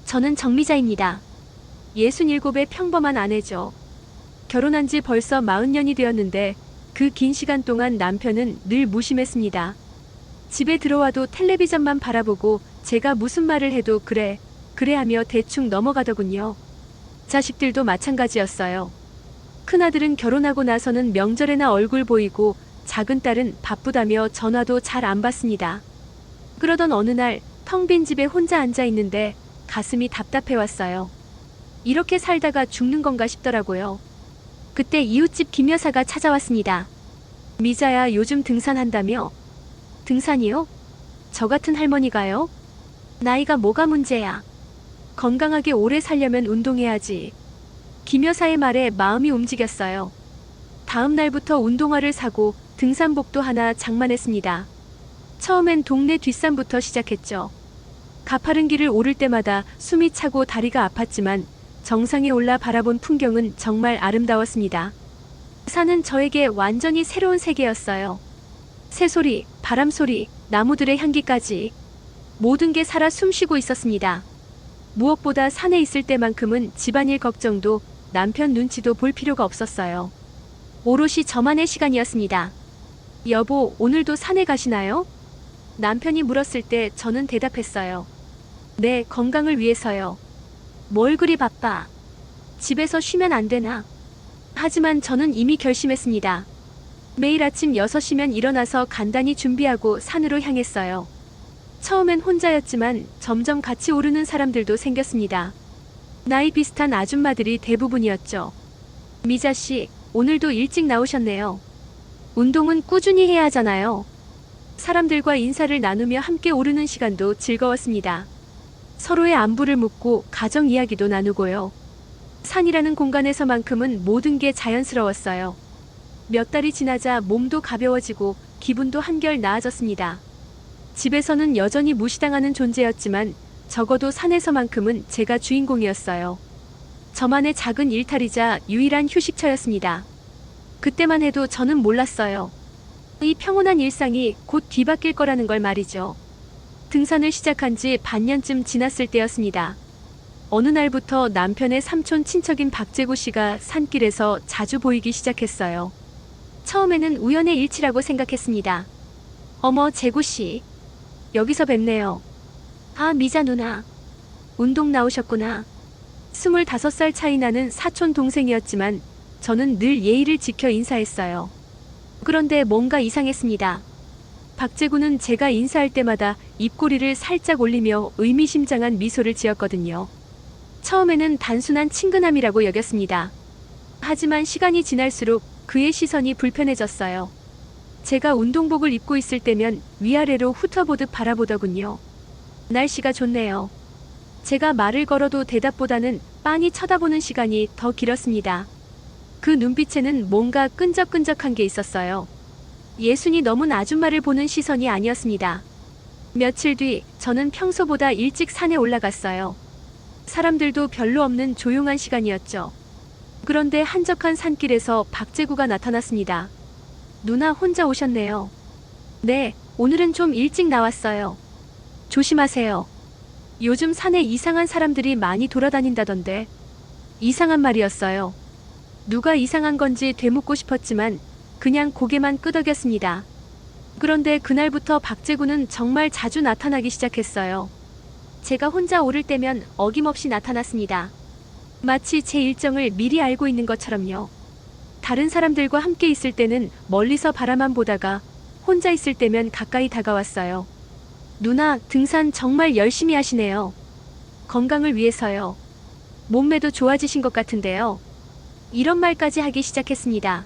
저는 정미자입니다. 67의 평범한 아내죠. 결혼한 지 벌써 40년이 되었는데 그 긴 시간 동안 남편은 늘 무심했습니다. 집에 들어와도 텔레비전만 바라보고 제가 무슨 말을 해도 그래, 그래 하며 대충 넘어가더군요. 자식들도 마찬가지였어요. 큰아들은 결혼하고 나서는 명절에나 얼굴 보이고 작은 딸은 바쁘다며 전화도 잘 안 받습니다. 그러던 어느 날 텅 빈 집에 혼자 앉아 있는데 가슴이 답답해 왔어요. 이렇게 살다가 죽는 건가 싶더라고요. 그때 이웃집 김 여사가 찾아왔습니다. 미자야, 요즘 등산한다며? 등산이요? 저 같은 할머니가요? 나이가 뭐가 문제야? 건강하게 오래 살려면 운동해야지. 김 여사의 말에 마음이 움직였어요. 다음 날부터 운동화를 사고 등산복도 하나 장만했습니다. 처음엔 동네 뒷산부터 시작했죠. 가파른 길을 오를 때마다 숨이 차고 다리가 아팠지만 정상에 올라 바라본 풍경은 정말 아름다웠습니다. 산은 저에게 완전히 새로운 세계였어요. 새소리, 바람소리, 나무들의 향기까지 모든 게 살아 숨쉬고 있었습니다. 무엇보다 산에 있을 때만큼은 집안일 걱정도 남편 눈치도 볼 필요가 없었어요. 오롯이 저만의 시간이었습니다. 여보, 오늘도 산에 가시나요? 남편이 물었을 때 저는 대답했어요. 네, 건강을 위해서요. 뭘 그리 바빠. 집에서 쉬면 안 되나? 하지만 저는 이미 결심했습니다. 매일 아침 6시면 일어나서 간단히 준비하고 산으로 향했어요. 처음엔 혼자였지만 점점 같이 오르는 사람들도 생겼습니다. 나이 비슷한 아줌마들이 대부분이었죠. 미자씨, 오늘도 일찍 나오셨네요. 운동은 꾸준히 해야 하잖아요. 사람들과 인사를 나누며 함께 오르는 시간도 즐거웠습니다. 서로의 안부를 묻고 가정 이야기도 나누고요. 산이라는 공간에서만큼은 모든 게 자연스러웠어요. 몇 달이 지나자 몸도 가벼워지고 기분도 한결 나아졌습니다. 집에서는 여전히 무시당하는 존재였지만 적어도 산에서만큼은 제가 주인공이었어요. 저만의 작은 일탈이자 유일한 휴식처였습니다. 그때만 해도 저는 몰랐어요. 이 평온한 일상이 곧 뒤바뀔 거라는 걸 말이죠. 등산을 시작한 지 반년쯤 지났을 때였습니다. 어느 날부터 남편의 삼촌 친척인 박재구 씨가 산길에서 자주 보이기 시작했어요. 처음에는 우연의 일치라고 생각했습니다. 어머, 재구 씨. 여기서 뵙네요. 아, 미자 누나. 운동 나오셨구나. 25살 차이 나는 사촌 동생이었지만 저는 늘 예의를 지켜 인사했어요. 그런데 뭔가 이상했습니다. 박재구는 제가 인사할 때마다 입꼬리를 살짝 올리며 의미심장한 미소를 지었거든요. 처음에는 단순한 친근함이라고 여겼습니다. 하지만 시간이 지날수록 그의 시선이 불편해졌어요. 제가 운동복을 입고 있을 때면 위아래로 훑어보듯 바라보더군요. 날씨가 좋네요. 제가 말을 걸어도 대답보다는 빤히 쳐다보는 시간이 더 길었습니다. 그 눈빛에는 뭔가 끈적끈적한 게 있었어요. 예순이 넘은 아줌마를 보는 시선이 아니었습니다. 며칠 뒤 저는 평소보다 일찍 산에 올라갔어요. 사람들도 별로 없는 조용한 시간이었죠. 그런데 한적한 산길에서 박재구가 나타났습니다. 누나 혼자 오셨네요. 네, 오늘은 좀 일찍 나왔어요. 조심하세요. 요즘 산에 이상한 사람들이 많이 돌아다닌다던데. 이상한 말이었어요. 누가 이상한 건지 되묻고 싶었지만 그냥 고개만 끄덕였습니다. 그런데 그날부터 박재구는 정말 자주 나타나기 시작했어요. 제가 혼자 오를 때면 어김없이 나타났습니다. 마치 제 일정을 미리 알고 있는 것처럼요. 다른 사람들과 함께 있을 때는 멀리서 바라만 보다가 혼자 있을 때면 가까이 다가왔어요. 누나, 등산 정말 열심히 하시네요. 건강을 위해서요. 몸매도 좋아지신 것 같은데요. 이런 말까지 하기 시작했습니다.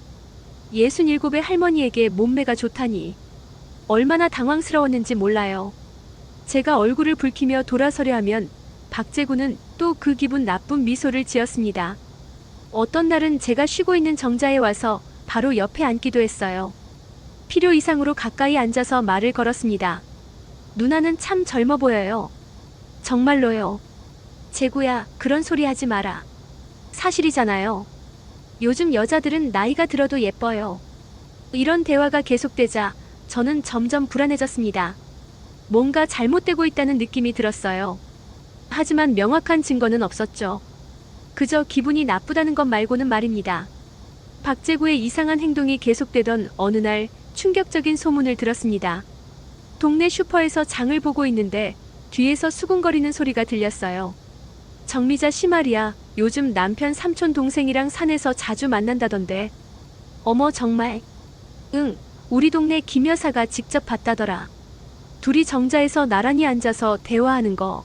67의 할머니에게 몸매가 좋다니. 얼마나 당황스러웠는지 몰라요. 제가 얼굴을 붉히며 돌아서려 하면 박재구는 또 그 기분 나쁜 미소를 지었습니다. 어떤 날은 제가 쉬고 있는 정자에 와서 바로 옆에 앉기도 했어요. 필요 이상으로 가까이 앉아서 말을 걸었습니다. 누나는 참 젊어 보여요. 정말로요. 재구야, 그런 소리 하지 마라. 사실이잖아요. 요즘 여자들은 나이가 들어도 예뻐요. 이런 대화가 계속되자 저는 점점 불안해졌습니다. 뭔가 잘못되고 있다는 느낌이 들었어요. 하지만 명확한 증거는 없었죠. 그저 기분이 나쁘다는 것 말고는 말입니다. 박재구의 이상한 행동이 계속되던 어느 날 충격적인 소문을 들었습니다. 동네 슈퍼에서 장을 보고 있는데 뒤에서 수군거리는 소리가 들렸어요. 정미자 씨 말이야. 요즘 남편 삼촌 동생이랑 산에서 자주 만난다던데. 어머 정말? 응, 우리 동네 김 여사가 직접 봤다더라. 둘이 정자에서 나란히 앉아서 대화하는 거.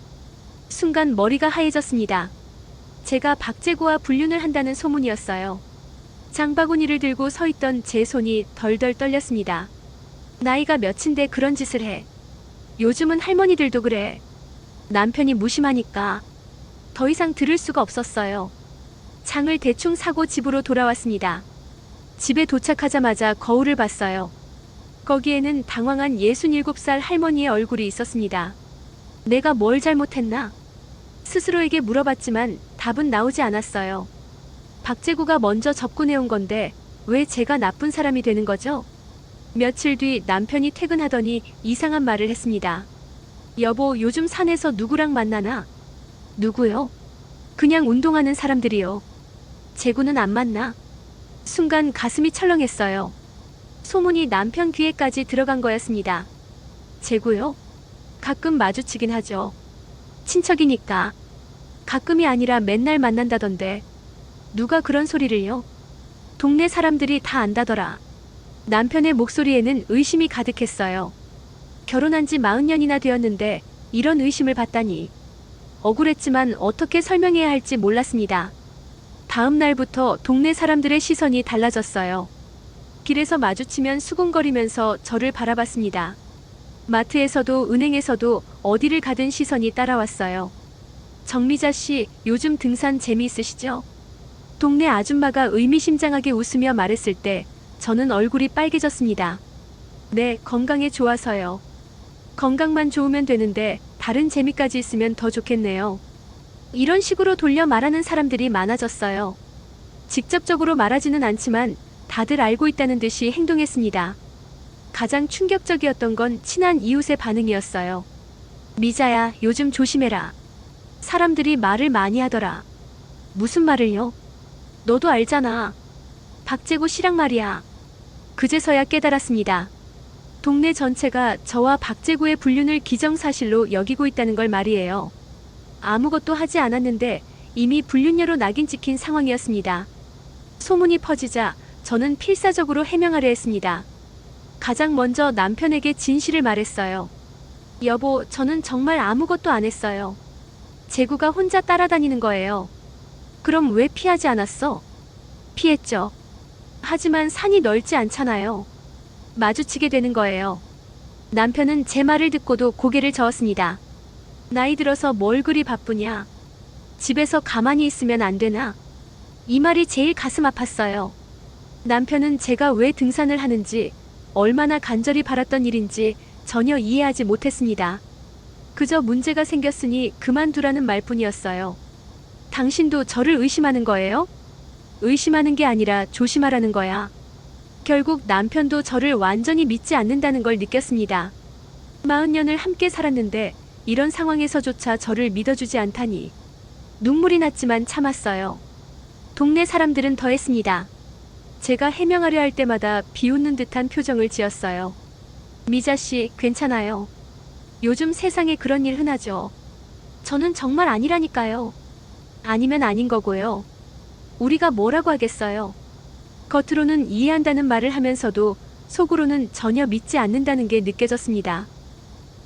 순간 머리가 하얘졌습니다. 제가 박재구와 불륜을 한다는 소문이었어요. 장바구니를 들고 서 있던 제 손이 덜덜 떨렸습니다. 나이가 몇인데 그런 짓을 해. 요즘은 할머니들도 그래. 남편이 무심하니까 더 이상 들을 수가 없었어요. 장을 대충 사고 집으로 돌아왔습니다. 집에 도착하자마자 거울을 봤어요. 거기에는 당황한 67살 할머니의 얼굴이 있었습니다. 내가 뭘 잘못했나? 스스로에게 물어봤지만 답은 나오지 않았어요. 박재구가 먼저 접근해온 건데 왜 제가 나쁜 사람이 되는 거죠? 며칠 뒤 남편이 퇴근하더니 이상한 말을 했습니다. 여보, 요즘 산에서 누구랑 만나나? 누구요? 그냥 운동하는 사람들이요. 재구는 안 만나? 순간 가슴이 철렁했어요. 소문이 남편 귀에까지 들어간 거였습니다. 재구요? 가끔 마주치긴 하죠. 친척이니까. 가끔이 아니라 맨날 만난다던데. 누가 그런 소리를요? 동네 사람들이 다 안다더라. 남편의 목소리에는 의심이 가득했어요. 결혼한 지 40년이나 되었는데 이런 의심을 받다니. 억울했지만 어떻게 설명해야 할지 몰랐습니다. 다음 날부터 동네 사람들의 시선이 달라졌어요. 길에서 마주치면 수군거리면서 저를 바라봤습니다. 마트에서도 은행에서도 어디를 가든 시선이 따라왔어요. 정미자 씨, 요즘 등산 재미있으시죠? 동네 아줌마가 의미심장하게 웃으며 말했을 때 저는 얼굴이 빨개졌습니다. 네, 건강에 좋아서요. 건강만 좋으면 되는데 다른 재미까지 있으면 더 좋겠네요. 이런 식으로 돌려 말하는 사람들이 많아졌어요. 직접적으로 말하지는 않지만 다들 알고 있다는 듯이 행동했습니다. 가장 충격적이었던 건 친한 이웃의 반응이었어요. 미자야, 요즘 조심해라. 사람들이 말을 많이 하더라. 무슨 말을요? 너도 알잖아. 박재구 씨랑 말이야. 그제서야 깨달았습니다. 동네 전체가 저와 박재구의 불륜을 기정사실로 여기고 있다는 걸 말이에요. 아무것도 하지 않았는데 이미 불륜녀로 낙인 찍힌 상황이었습니다. 소문이 퍼지자 저는 필사적으로 해명하려 했습니다. 가장 먼저 남편에게 진실을 말했어요. 여보, 저는 정말 아무것도 안 했어요. 재구가 혼자 따라다니는 거예요. 그럼 왜 피하지 않았어? 피했죠. 하지만 산이 넓지 않잖아요. 마주치게 되는 거예요. 남편은 제 말을 듣고도 고개를 저었습니다. 나이 들어서 뭘 그리 바쁘냐? 집에서 가만히 있으면 안 되나? 이 말이 제일 가슴 아팠어요. 남편은 제가 왜 등산을 하는지, 얼마나 간절히 바랐던 일인지 전혀 이해하지 못했습니다. 그저 문제가 생겼으니 그만두라는 말뿐이었어요. 당신도 저를 의심하는 거예요? 의심하는 게 아니라 조심하라는 거야. 결국 남편도 저를 완전히 믿지 않는다는 걸 느꼈습니다. 40년을 함께 살았는데 이런 상황에서조차 저를 믿어주지 않다니. 눈물이 났지만 참았어요. 동네 사람들은 더했습니다. 제가 해명하려 할 때마다 비웃는 듯한 표정을 지었어요. 미자씨, 괜찮아요. 요즘 세상에 그런 일 흔하죠. 저는 정말 아니라니까요. 아니면 아닌 거고요. 우리가 뭐라고 하겠어요. 겉으로는 이해한다는 말을 하면서도 속으로는 전혀 믿지 않는다는 게 느껴졌습니다.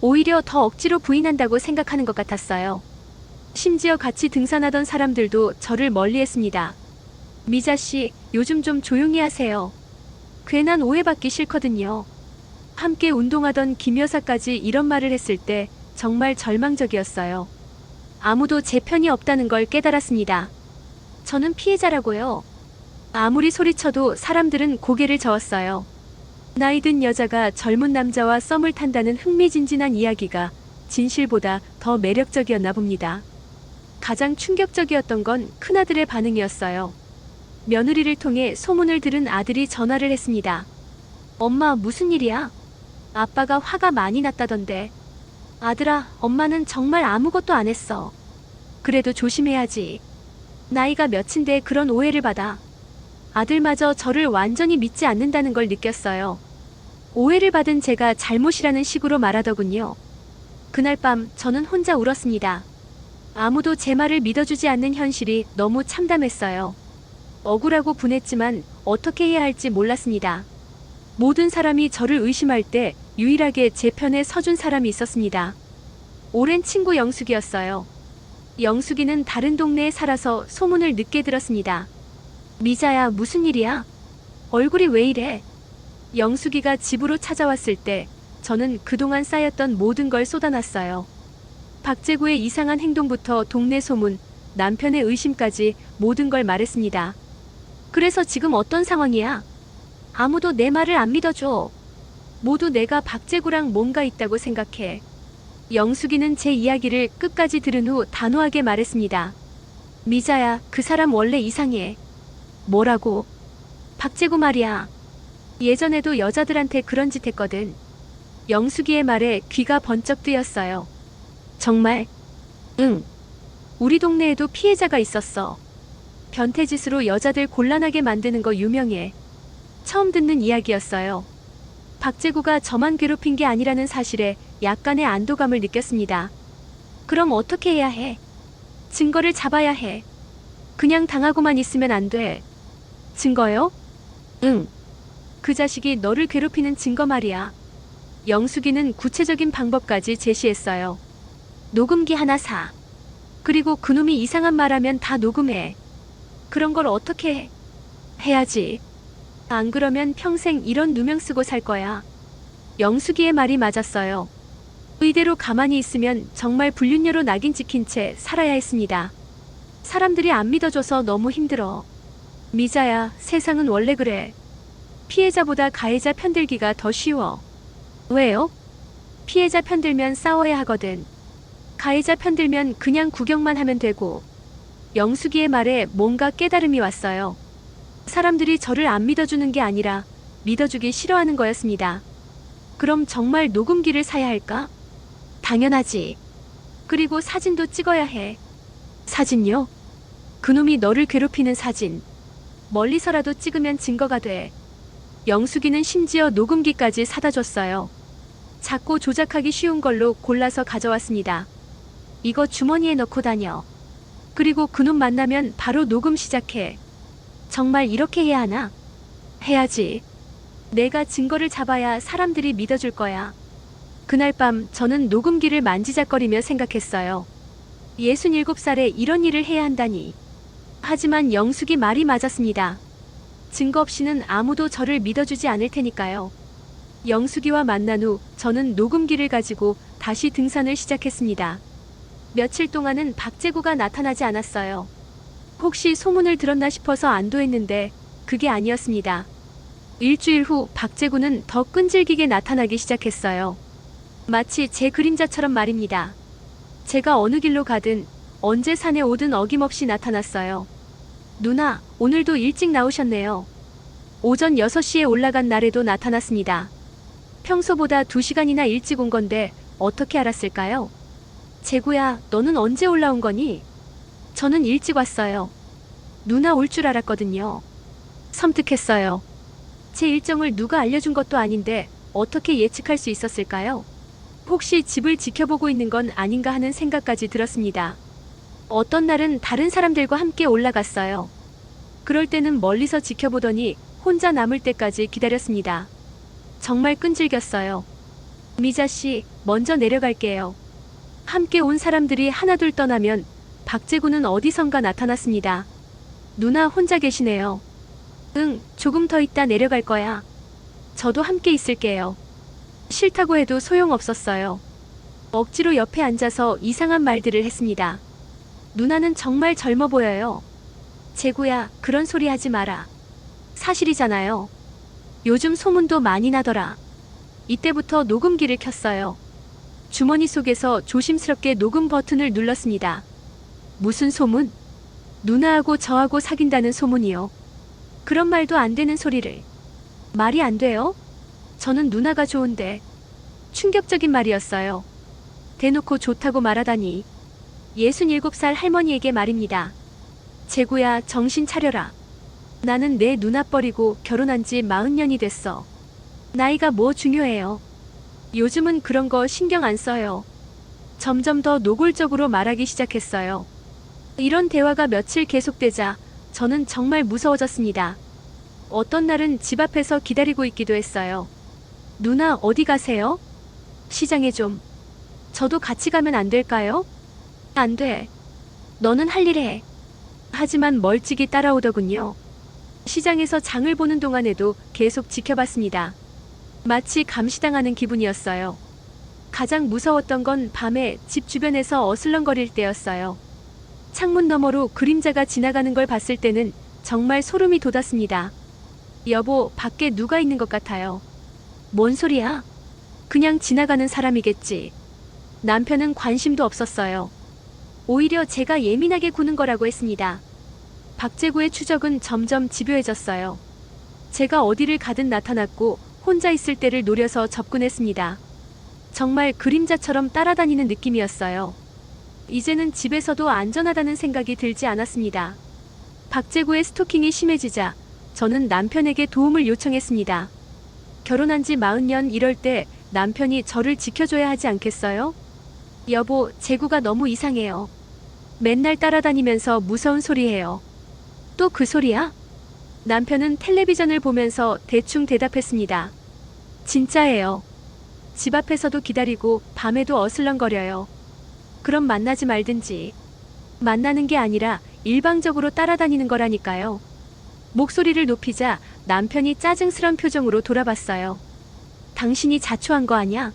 오히려 더 억지로 부인한다고 생각하는 것 같았어요. 심지어 같이 등산하던 사람들도 저를 멀리했습니다. 미자씨, 요즘 좀 조용히 하세요. 괜한 오해받기 싫거든요. 함께 운동하던 김 여사까지 이런 말을 했을 때 정말 절망적이었어요. 아무도 제 편이 없다는 걸 깨달았습니다. 저는 피해자라고요. 아무리 소리쳐도 사람들은 고개를 저었어요. 나이든 여자가 젊은 남자와 썸을 탄다는 흥미진진한 이야기가 진실보다 더 매력적이었나 봅니다. 가장 충격적이었던 건 큰아들의 반응이었어요. 며느리를 통해 소문을 들은 아들이 전화를 했습니다. 엄마, 무슨 일이야? 아빠가 화가 많이 났다던데. 아들아, 엄마는 정말 아무것도 안 했어. 그래도 조심해야지. 나이가 몇인데 그런 오해를 받아. 아들마저 저를 완전히 믿지 않는다는 걸 느꼈어요. 오해를 받은 제가 잘못이라는 식으로 말하더군요. 그날 밤 저는 혼자 울었습니다. 아무도 제 말을 믿어주지 않는 현실이 너무 참담했어요. 억울하고 분했지만 어떻게 해야 할지 몰랐습니다. 모든 사람이 저를 의심할 때 유일하게 제 편에 서준 사람이 있었습니다. 오랜 친구 영숙이었어요. 영숙이는 다른 동네에 살아서 소문을 늦게 들었습니다. 미자야, 무슨 일이야? 얼굴이 왜 이래? 영숙이가 집으로 찾아왔을 때 저는 그동안 쌓였던 모든 걸 쏟아놨어요. 박재구의 이상한 행동부터 동네 소문, 남편의 의심까지 모든 걸 말했습니다. 그래서 지금 어떤 상황이야? 아무도 내 말을 안 믿어줘. 모두 내가 박재구랑 뭔가 있다고 생각해. 영숙이는 제 이야기를 끝까지 들은 후 단호하게 말했습니다. 미자야, 그 사람 원래 이상해. 뭐라고? 박재구 말이야. 예전에도 여자들한테 그런 짓 했거든. 영숙이의 말에 귀가 번쩍 뜨였어요. 정말? 응. 우리 동네에도 피해자가 있었어. 변태짓으로 여자들 곤란하게 만드는 거 유명해. 처음 듣는 이야기였어요. 박재구가 저만 괴롭힌 게 아니라는 사실에 약간의 안도감을 느꼈습니다. 그럼 어떻게 해야 해? 증거를 잡아야 해. 그냥 당하고만 있으면 안 돼. 증거요? 응. 그 자식이 너를 괴롭히는 증거 말이야. 영숙이는 구체적인 방법까지 제시했어요. 녹음기 하나 사. 그리고 그놈이 이상한 말하면 다 녹음해. 그런 걸 어떻게 해? 해야지. 안 그러면 평생 이런 누명 쓰고 살 거야. 영숙이의 말이 맞았어요. 이대로 가만히 있으면 정말 불륜녀로 낙인 찍힌 채 살아야 했습니다. 사람들이 안 믿어줘서 너무 힘들어. 미자야, 세상은 원래 그래. 피해자보다 가해자 편들기가 더 쉬워. 왜요? 피해자 편들면 싸워야 하거든. 가해자 편들면 그냥 구경만 하면 되고. 영숙이의 말에 뭔가 깨달음이 왔어요. 사람들이 저를 안 믿어주는 게 아니라 믿어주기 싫어하는 거였습니다. 그럼 정말 녹음기를 사야 할까? 당연하지. 그리고 사진도 찍어야 해. 사진요? 그놈이 너를 괴롭히는 사진. 멀리서라도 찍으면 증거가 돼. 영숙이는 심지어 녹음기까지 사다 줬어요. 작고 조작하기 쉬운 걸로 골라서 가져왔습니다. 이거 주머니에 넣고 다녀. 그리고 그놈 만나면 바로 녹음 시작해. 정말 이렇게 해야 하나? 해야지. 내가 증거를 잡아야 사람들이 믿어줄 거야. 그날 밤 저는 녹음기를 만지작거리며 생각했어요. 67살에 이런 일을 해야 한다니. 하지만 영숙이 말이 맞았습니다. 증거 없이는 아무도 저를 믿어주지 않을 테니까요. 영숙이와 만난 후 저는 녹음기를 가지고 다시 등산을 시작했습니다. 며칠 동안은 박재구가 나타나지 않았어요. 혹시 소문을 들었나 싶어서 안도했는데 그게 아니었습니다. 일주일 후 박재구는 더 끈질기게 나타나기 시작했어요. 마치 제 그림자처럼 말입니다. 제가 어느 길로 가든 언제 산에 오든 어김없이 나타났어요. 누나, 오늘도 일찍 나오셨네요. 오전 6시에 올라간 날에도 나타났습니다. 평소보다 2시간이나 일찍 온 건데 어떻게 알았을까요? 재구야, 너는 언제 올라온 거니? 저는 일찍 왔어요. 누나 올 줄 알았거든요. 섬뜩했어요. 제 일정을 누가 알려준 것도 아닌데 어떻게 예측할 수 있었을까요? 혹시 집을 지켜보고 있는 건 아닌가 하는 생각까지 들었습니다. 어떤 날은 다른 사람들과 함께 올라갔어요. 그럴 때는 멀리서 지켜보더니 혼자 남을 때까지 기다렸습니다. 정말 끈질겼어요. 미자씨, 먼저 내려갈게요. 함께 온 사람들이 하나둘 떠나면 박재구는 어디선가 나타났습니다. 누나 혼자 계시네요. 응, 조금 더 있다 내려갈 거야. 저도 함께 있을게요. 싫다고 해도 소용없었어요. 억지로 옆에 앉아서 이상한 말들을 했습니다. 누나는 정말 젊어 보여요. 재구야, 그런 소리 하지 마라. 사실이잖아요. 요즘 소문도 많이 나더라. 이때부터 녹음기를 켰어요. 주머니 속에서 조심스럽게 녹음 버튼을 눌렀습니다. 무슨 소문? 누나하고 저하고 사귄다는 소문이요. 그런 말도 안 되는 소리를. 말이 안 돼요? 저는 누나가 좋은데. 충격적인 말이었어요. 대놓고 좋다고 말하다니. 67살 할머니에게 말입니다. 재구야, 정신 차려라. 나는 내 누나 버리고 결혼한 지 40년이 됐어. 나이가 뭐 중요해요. 요즘은 그런 거 신경 안 써요. 점점 더 노골적으로 말하기 시작했어요. 이런 대화가 며칠 계속되자 저는 정말 무서워졌습니다. 어떤 날은 집 앞에서 기다리고 있기도 했어요. 누나 어디 가세요? 시장에 좀. 저도 같이 가면 안 될까요? 안 돼. 너는 할 일 해. 하지만 멀찍이 따라오더군요. 시장에서 장을 보는 동안에도 계속 지켜봤습니다. 마치 감시당하는 기분이었어요. 가장 무서웠던 건 밤에 집 주변에서 어슬렁거릴 때였어요. 창문 너머로 그림자가 지나가는 걸 봤을 때는 정말 소름이 돋았습니다. 여보, 밖에 누가 있는 것 같아요. 뭔 소리야? 그냥 지나가는 사람이겠지. 남편은 관심도 없었어요. 오히려 제가 예민하게 구는 거라고 했습니다. 박재구의 추적은 점점 집요해졌어요. 제가 어디를 가든 나타났고 혼자 있을 때를 노려서 접근했습니다. 정말 그림자처럼 따라다니는 느낌이었어요. 이제는 집에서도 안전하다는 생각이 들지 않았습니다. 박재구의 스토킹이 심해지자 저는 남편에게 도움을 요청했습니다. 결혼한 지 40년 이럴 때 남편이 저를 지켜줘야 하지 않겠어요? 여보, 재구가 너무 이상해요. 맨날 따라다니면서 무서운 소리 해요. 또 그 소리야? 남편은 텔레비전을 보면서 대충 대답했습니다. 진짜예요. 집 앞에서도 기다리고 밤에도 어슬렁거려요. 그럼 만나지 말든지. 만나는 게 아니라 일방적으로 따라다니는 거라니까요. 목소리를 높이자 남편이 짜증스런 표정으로 돌아봤어요. 당신이 자초한 거 아냐?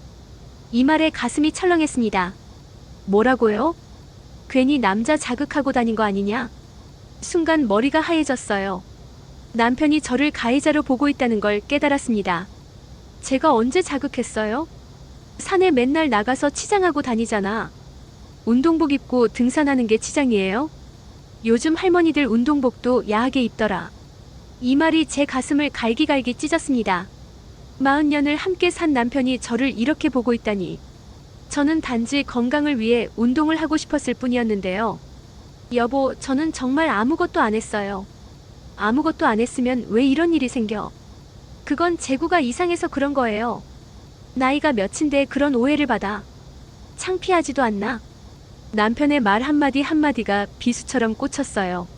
이 말에 가슴이 철렁했습니다. 뭐라고요? 괜히 남자 자극하고 다닌 거 아니냐? 순간 머리가 하얘졌어요. 남편이 저를 가해자로 보고 있다는 걸 깨달았습니다. 제가 언제 자극했어요? 산에 맨날 나가서 치장하고 다니잖아. 운동복 입고 등산하는 게 치장이에요? 요즘 할머니들 운동복도 야하게 입더라. 이 말이 제 가슴을 갈기갈기 찢었습니다. 40년을 함께 산 남편이 저를 이렇게 보고 있다니. 저는 단지 건강을 위해 운동을 하고 싶었을 뿐이었는데요. 여보, 저는 정말 아무것도 안 했어요. 아무것도 안 했으면 왜 이런 일이 생겨? 그건 재구가 이상해서 그런 거예요. 나이가 몇인데 그런 오해를 받아. 창피하지도 않나? 남편의 말 한마디 한마디가 비수처럼 꽂혔어요.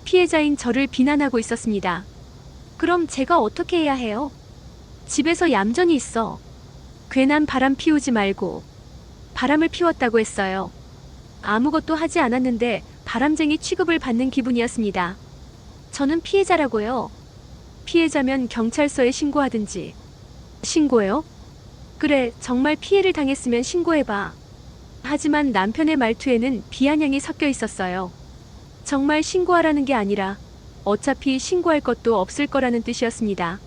피해자인 저를 비난하고 있었습니다. 그럼 제가 어떻게 해야 해요? 집에서 얌전히 있어. 괜한 바람 피우지 말고. 바람을 피웠다고 했어요. 아무것도 하지 않았는데 바람쟁이 취급을 받는 기분이었습니다. 저는 피해자라고요. 피해자면 경찰서에 신고하든지. 신고요? 그래, 정말 피해를 당했으면 신고해봐. 하지만 남편의 말투에는 비아냥이 섞여 있었어요. 정말 신고하라는 게 아니라 어차피 신고할 것도 없을 거라는 뜻이었습니다.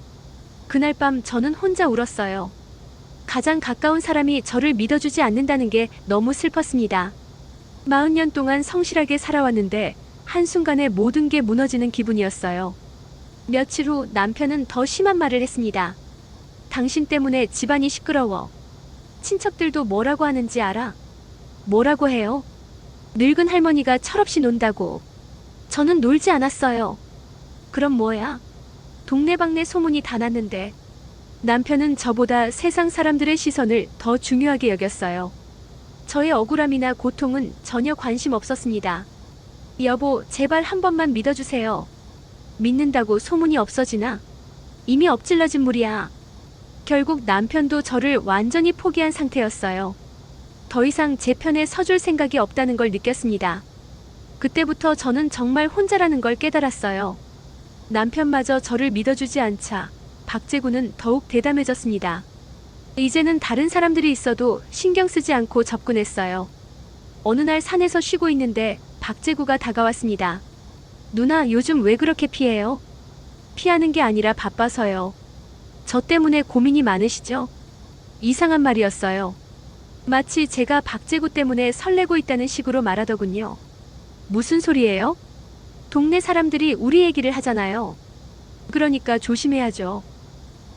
그날 밤 저는 혼자 울었어요. 가장 가까운 사람이 저를 믿어주지 않는다는 게 너무 슬펐습니다. 40년 동안 성실하게 살아왔는데 한순간에 모든 게 무너지는 기분이었어요. 며칠 후 남편은 더 심한 말을 했습니다. 당신 때문에 집안이 시끄러워. 친척들도 뭐라고 하는지 알아? 뭐라고 해요? 늙은 할머니가 철없이 논다고. 저는 놀지 않았어요. 그럼 뭐야? 동네방네 소문이 다 났는데. 남편은 저보다 세상 사람들의 시선을 더 중요하게 여겼어요. 저의 억울함이나 고통은 전혀 관심 없었습니다. 여보, 제발 한 번만 믿어주세요. 믿는다고 소문이 없어지나? 이미 엎질러진 물이야. 결국 남편도 저를 완전히 포기한 상태였어요. 더 이상 제 편에 서줄 생각이 없다는 걸 느꼈습니다. 그때부터 저는 정말 혼자라는 걸 깨달았어요. 남편마저 저를 믿어주지 않자 박재구는 더욱 대담해졌습니다. 이제는 다른 사람들이 있어도 신경 쓰지 않고 접근했어요. 어느 날 산에서 쉬고 있는데 박재구가 다가왔습니다. 누나, 요즘 왜 그렇게 피해요? 피하는 게 아니라 바빠서요. 저 때문에 고민이 많으시죠? 이상한 말이었어요. 마치 제가 박재구 때문에 설레고 있다는 식으로 말하더군요. 무슨 소리예요? 동네 사람들이 우리 얘기를 하잖아요. 그러니까 조심해야죠.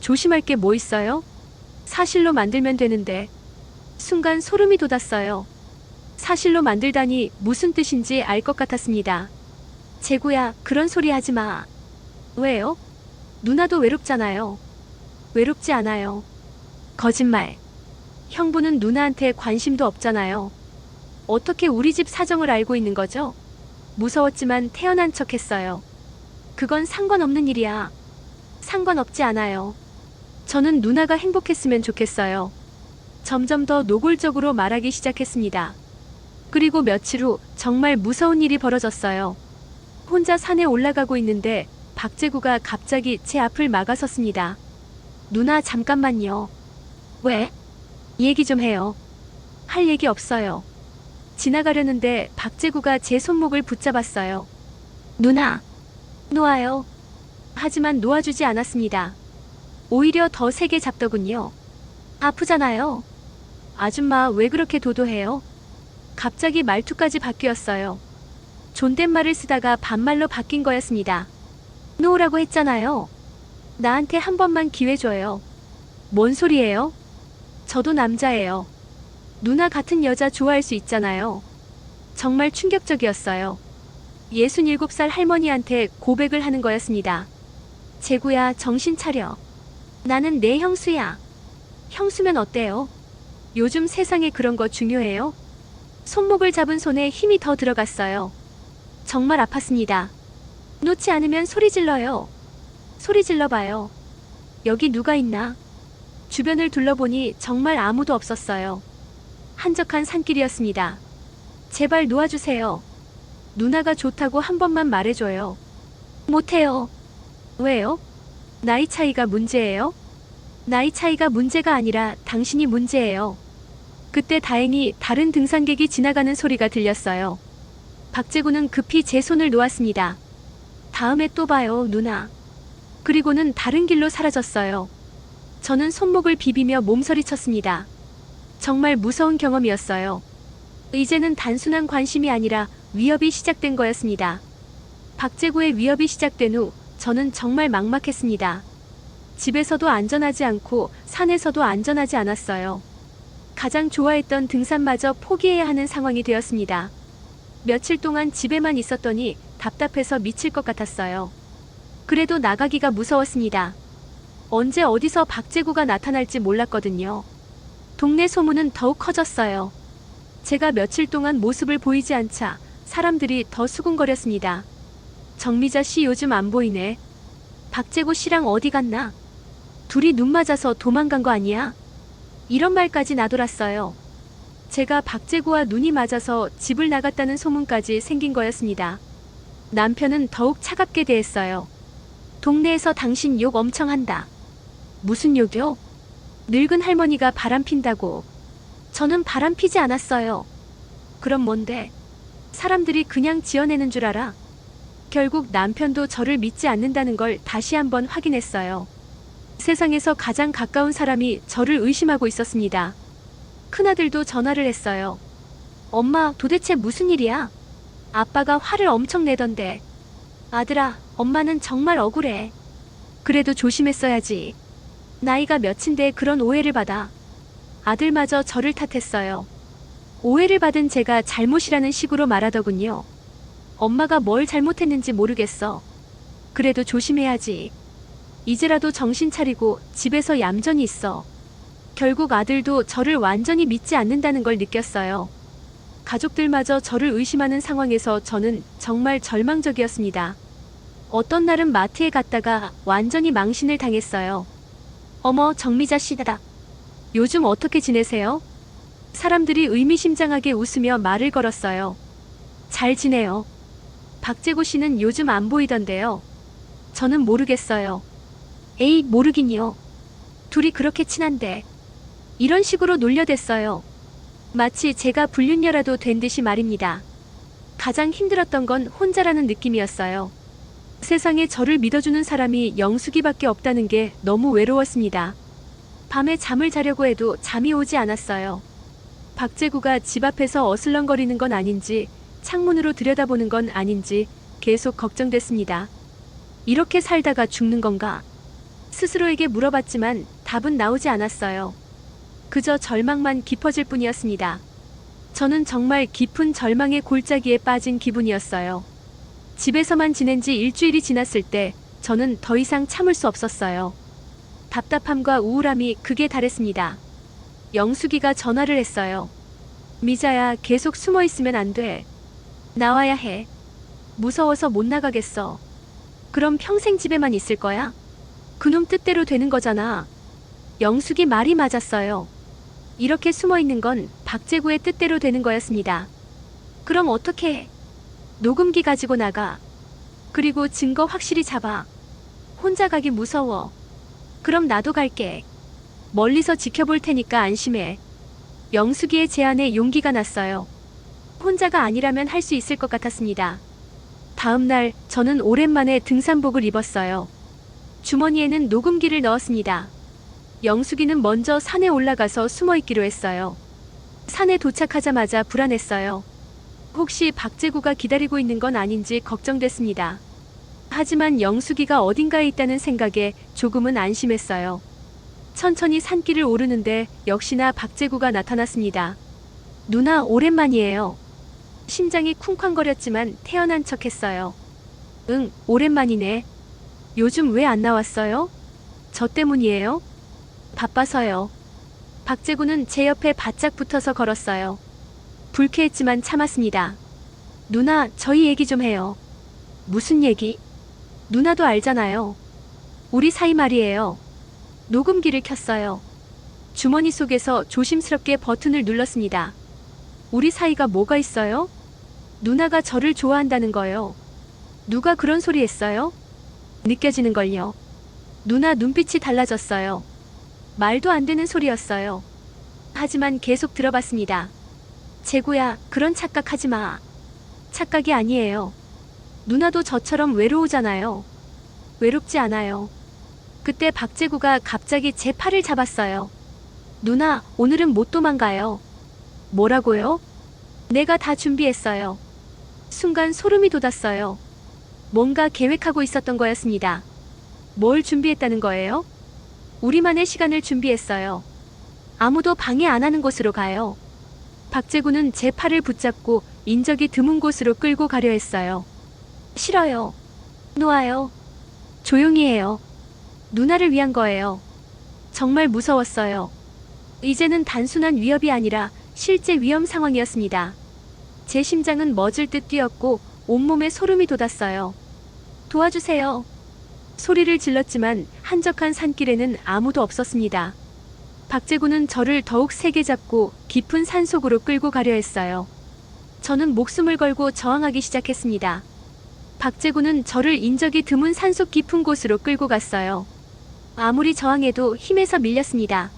조심할 게 뭐 있어요? 사실로 만들면 되는데. 순간 소름이 돋았어요. 사실로 만들다니 무슨 뜻인지 알 것 같았습니다. 재구야, 그런 소리 하지 마. 왜요? 누나도 외롭잖아요. 외롭지 않아요. 거짓말. 형부는 누나한테 관심도 없잖아요. 어떻게 우리 집 사정을 알고 있는 거죠? 무서웠지만 태어난 척 했어요. 그건 상관없는 일이야. 상관없지 않아요. 저는 누나가 행복했으면 좋겠어요. 점점 더 노골적으로 말하기 시작했습니다. 그리고 며칠 후 정말 무서운 일이 벌어졌어요. 혼자 산에 올라가고 있는데 박재구가 갑자기 제 앞을 막아섰습니다. 누나 잠깐만요. 왜? 얘기 좀 해요. 할 얘기 없어요. 지나가려는데 박재구가 제 손목을 붙잡았어요. 누나, 놓아요. 하지만 놓아주지 않았습니다. 오히려 더 세게 잡더군요. 아프잖아요. 아줌마 왜 그렇게 도도해요? 갑자기 말투까지 바뀌었어요. 존댓말을 쓰다가 반말로 바뀐 거였습니다. 놓으라고 했잖아요. 나한테 한 번만 기회 줘요. 뭔 소리예요? 저도 남자예요. 누나 같은 여자 좋아할 수 있잖아요. 정말 충격적이었어요. 67살 할머니한테 고백을 하는 거였습니다. 재구야, 정신 차려. 나는 내 형수야. 형수면 어때요? 요즘 세상에 그런 거 중요해요? 손목을 잡은 손에 힘이 더 들어갔어요. 정말 아팠습니다. 놓지 않으면 소리 질러요. 소리 질러봐요. 여기 누가 있나? 주변을 둘러보니 정말 아무도 없었어요. 한적한 산길이었습니다. 제발 놓아주세요. 누나가 좋다고 한 번만 말해줘요. 못해요. 왜요? 나이 차이가 문제예요? 나이 차이가 문제가 아니라 당신이 문제예요. 그때 다행히 다른 등산객이 지나가는 소리가 들렸어요. 박재구는 급히 제 손을 놓았습니다. 다음에 또 봐요, 누나. 그리고는 다른 길로 사라졌어요. 저는 손목을 비비며 몸서리쳤습니다. 정말 무서운 경험이었어요. 이제는 단순한 관심이 아니라 위협이 시작된 거였습니다. 박재구의 위협이 시작된 후 저는 정말 막막했습니다. 집에서도 안전하지 않고 산에서도 안전하지 않았어요. 가장 좋아했던 등산마저 포기해야 하는 상황이 되었습니다. 며칠 동안 집에만 있었더니 답답해서 미칠 것 같았어요. 그래도 나가기가 무서웠습니다. 언제 어디서 박재구가 나타날지 몰랐거든요. 동네 소문은 더욱 커졌어요. 제가 며칠 동안 모습을 보이지 않자 사람들이 더 수군거렸습니다. 정미자 씨 요즘 안 보이네. 박재구 씨랑 어디 갔나? 둘이 눈 맞아서 도망간 거 아니야? 이런 말까지 나돌았어요. 제가 박재구와 눈이 맞아서 집을 나갔다는 소문까지 생긴 거였습니다. 남편은 더욱 차갑게 대했어요. 동네에서 당신 욕 엄청 한다. 무슨 욕이요? 늙은 할머니가 바람핀다고. 저는 바람피지 않았어요. 그럼 뭔데? 사람들이 그냥 지어내는 줄 알아. 결국 남편도 저를 믿지 않는다는 걸 다시 한번 확인했어요. 세상에서 가장 가까운 사람이 저를 의심하고 있었습니다. 큰아들도 전화를 했어요. 엄마, 도대체 무슨 일이야? 아빠가 화를 엄청 내던데. 아들아, 엄마는 정말 억울해. 그래도 조심했어야지. 나이가 몇인데 그런 오해를 받아. 아들마저 저를 탓했어요. 오해를 받은 제가 잘못이라는 식으로 말하더군요. 엄마가 뭘 잘못했는지 모르겠어. 그래도 조심해야지. 이제라도 정신 차리고 집에서 얌전히 있어. 결국 아들도 저를 완전히 믿지 않는다는 걸 느꼈어요. 가족들마저 저를 의심하는 상황에서 저는 정말 절망적이었습니다. 어떤 날은 마트에 갔다가 완전히 망신을 당했어요. 어머, 정미자 씨다. 요즘 어떻게 지내세요? 사람들이 의미심장하게 웃으며 말을 걸었어요. 잘 지내요. 박재구 씨는 요즘 안 보이던데요. 저는 모르겠어요. 에이, 모르긴요. 둘이 그렇게 친한데. 이런 식으로 놀려댔어요. 마치 제가 불륜녀라도 된 듯이 말입니다. 가장 힘들었던 건 혼자라는 느낌이었어요. 세상에 저를 믿어주는 사람이 영숙이밖에 없다는 게 너무 외로웠습니다. 밤에 잠을 자려고 해도 잠이 오지 않았어요. 박재구가 집 앞에서 어슬렁거리는 건 아닌지, 창문으로 들여다보는 건 아닌지 계속 걱정됐습니다. 이렇게 살다가 죽는 건가? 스스로에게 물어봤지만 답은 나오지 않았어요. 그저 절망만 깊어질 뿐이었습니다. 저는 정말 깊은 절망의 골짜기에 빠진 기분이었어요. 집에서만 지낸 지 일주일이 지났을 때 저는 더 이상 참을 수 없었어요. 답답함과 우울함이 극에 달했습니다. 영숙이가 전화를 했어요. 미자야, 계속 숨어 있으면 안 돼. 나와야 해. 무서워서 못 나가겠어. 그럼 평생 집에만 있을 거야? 그놈 뜻대로 되는 거잖아. 영숙이 말이 맞았어요. 이렇게 숨어 있는 건 박재구의 뜻대로 되는 거였습니다. 그럼 어떻게 해? 녹음기 가지고 나가. 그리고 증거 확실히 잡아. 혼자 가기 무서워. 그럼 나도 갈게. 멀리서 지켜볼 테니까 안심해. 영숙이의 제안에 용기가 났어요. 혼자가 아니라면 할 수 있을 것 같았습니다. 다음 날 저는 오랜만에 등산복을 입었어요. 주머니에는 녹음기를 넣었습니다. 영숙이는 먼저 산에 올라가서 숨어 있기로 했어요. 산에 도착하자마자 불안했어요. 혹시 박재구가 기다리고 있는 건 아닌지 걱정됐습니다. 하지만 영숙이가 어딘가에 있다는 생각에 조금은 안심했어요. 천천히 산길을 오르는데 역시나 박재구가 나타났습니다. 누나, 오랜만이에요. 심장이 쿵쾅거렸지만 태어난 척했어요. 응, 오랜만이네. 요즘 왜 안 나왔어요? 저 때문이에요? 바빠서요. 박재구는 제 옆에 바짝 붙어서 걸었어요. 불쾌했지만 참았습니다. 누나, 저희 얘기 좀 해요. 무슨 얘기? 누나도 알잖아요. 우리 사이 말이에요. 녹음기를 켰어요. 주머니 속에서 조심스럽게 버튼을 눌렀습니다. 우리 사이가 뭐가 있어요? 누나가 저를 좋아한다는 거요. 누가 그런 소리 했어요? 느껴지는걸요. 누나 눈빛이 달라졌어요. 말도 안 되는 소리였어요. 하지만 계속 들어봤습니다. 재구야, 그런 착각하지 마. 착각이 아니에요. 누나도 저처럼 외로우잖아요. 외롭지 않아요. 그때 박재구가 갑자기 제 팔을 잡았어요. 누나, 오늘은 못 도망가요. 뭐라고요? 내가 다 준비했어요. 순간 소름이 돋았어요. 뭔가 계획하고 있었던 거였습니다. 뭘 준비했다는 거예요? 우리만의 시간을 준비했어요. 아무도 방해 안 하는 곳으로 가요. 박재구는 제 팔을 붙잡고 인적이 드문 곳으로 끌고 가려 했어요. 싫어요. 놓아요. 조용히 해요. 누나를 위한 거예요. 정말 무서웠어요. 이제는 단순한 위협이 아니라 실제 위험 상황이었습니다. 제 심장은 멎을 듯 뛰었고 온몸에 소름이 돋았어요. 도와주세요. 소리를 질렀지만 한적한 산길에는 아무도 없었습니다. 박재구는 저를 더욱 세게 잡고 깊은 산속으로 끌고 가려 했어요. 저는 목숨을 걸고 저항하기 시작했습니다. 박재구는 저를 인적이 드문 산속 깊은 곳으로 끌고 갔어요. 아무리 저항해도 힘에서 밀렸습니다.